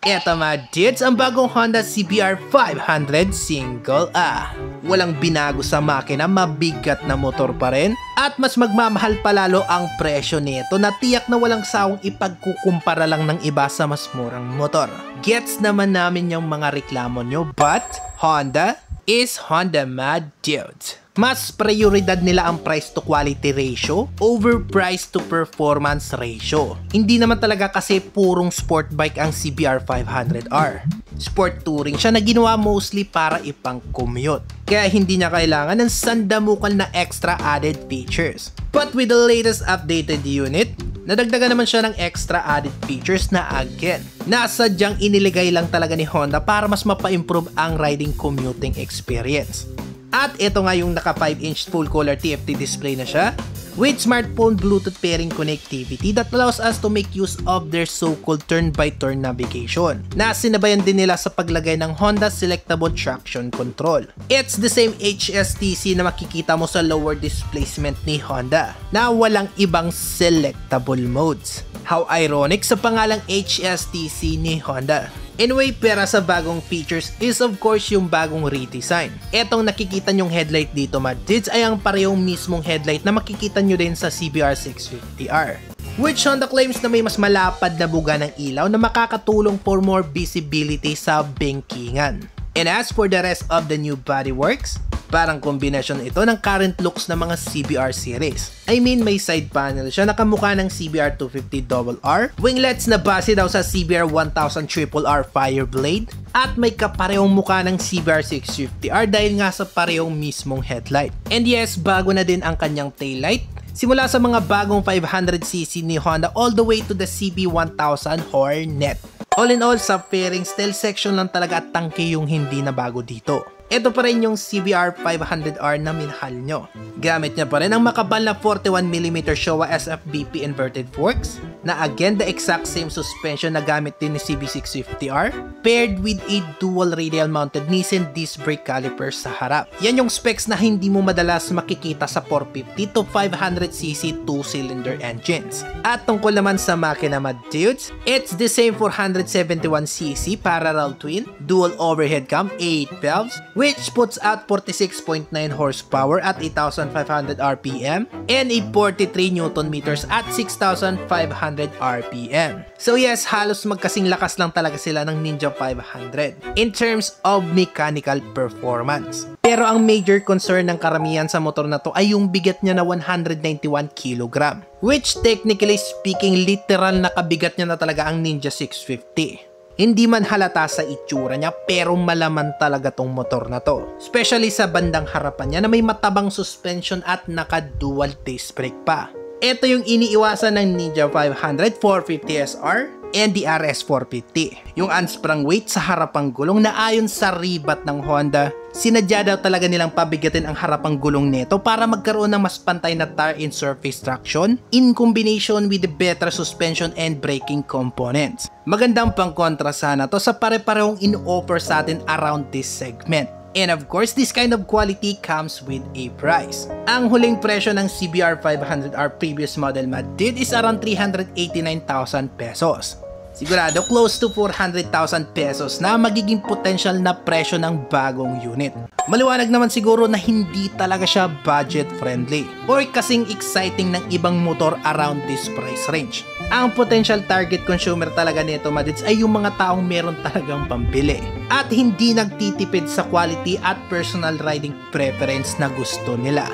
Eto mga dudes, ang bagong Honda CBR 500 Single A. Walang binago sa makina, mabigat na motor pa rin. At mas magmamahal palalo ang presyo nito na tiyak na walang sawang ipagkukumpara lang ng iba sa mas murang motor. Gets naman namin yung mga reklamo nyo, but Honda is Honda mga dudes. Mas prioridad nila ang price to quality ratio over price to performance ratio. Hindi naman talaga kasi purong sport bike ang CBR 500R. Sport touring siya na ginawa mostly para ipang commute. Kaya hindi niya kailangan ng sandamukan na extra added features. But with the latest updated unit, nadagdagan naman siya ng extra added features na again, nasadyang iniligay lang talaga ni Honda para mas mapa-improve ang riding commuting experience. At ito nga yung naka 5-inch full color TFT display na siya with smartphone Bluetooth pairing connectivity that allows us to make use of their so-called turn-by-turn navigation na sinabayan din nila sa paglagay ng Honda Selectable Traction Control. It's the same HSTC na makikita mo sa lower displacement ni Honda na walang ibang selectable modes. How ironic sa pangalang HSTC ni Honda. Anyway, pera sa bagong features is of course yung bagong redesign. Etong nakikita nyong headlight dito mga dudes ay ang parehong mismong headlight na makikita nyo din sa CBR 650R. Which Honda claims na may mas malapad na buga ng ilaw na makakatulong for more visibility sa bengkingan. And as for the rest of the new bodyworks, parang kombinasyon ito ng current looks ng mga CBR series. I mean, may side panel siya na kamukha ng CBR 250RR, winglets na base daw sa CBR 1000RRR Fireblade, at may kaparehong mukha ng CBR 650R dahil nga sa parehong mismong headlight. And yes, bago na din ang kanyang taillight, simula sa mga bagong 500cc ni Honda all the way to the CB1000 Hornet. All in all, sa fairing style section lang talaga at tangke yung hindi na bago dito. Ito pa rin yung CBR 500R na minahal nyo. Gamit niya pa rin ang makapal na 41mm Showa SFBP inverted forks na again the exact same suspension na gamit din ni CB650R paired with a dual radial mounted Nissin disc brake calipers sa harap. Yan yung specs na hindi mo madalas makikita sa 450 to 500cc 2-cylinder engines. At tungkol naman sa makina mga dudes, it's the same 471cc parallel twin, dual overhead cam, 8 valves, which puts out 46.9 horsepower at 8,500 RPM and a 43 Nm at 6,500 RPM. So yes, halos magkasing lakas lang talaga sila ng Ninja 500 in terms of mechanical performance. Pero ang major concern ng karamihan sa motor na to ay yung bigat niya na 191 kg, which technically speaking, literal na kabigat niya na talaga ang Ninja 650. Hindi man halata sa itsura niya pero malaman talaga tong motor na to. Especially sa bandang harapan niya na may matabang suspension at naka-dual disc brake pa. Ito yung iniiwasan ng Ninja 500 450SR and the RS 450. Yung unsprung weight sa harapang gulong na ayon sa ribat ng Honda, sinadya daw talaga nilang pabigatin ang harapang gulong nito para magkaroon ng mas pantay na tire and surface traction in combination with the better suspension and braking components. Magandang pang-kontra sana to sa pare-parehong in-offer sa atin around this segment. And of course, this kind of quality comes with a price. Ang huling presyo ng CBR 500R previous model Madrid is around 389,000 pesos. Sigurado close to 400,000 pesos na magiging potential na presyo ng bagong unit. Maliwanag naman siguro na hindi talaga siya budget friendly or kasing exciting ng ibang motor around this price range. Ang potential target consumer talaga nito Madids ay yung mga taong meron talagang pambili at hindi nagtitipid sa quality at personal riding preference na gusto nila.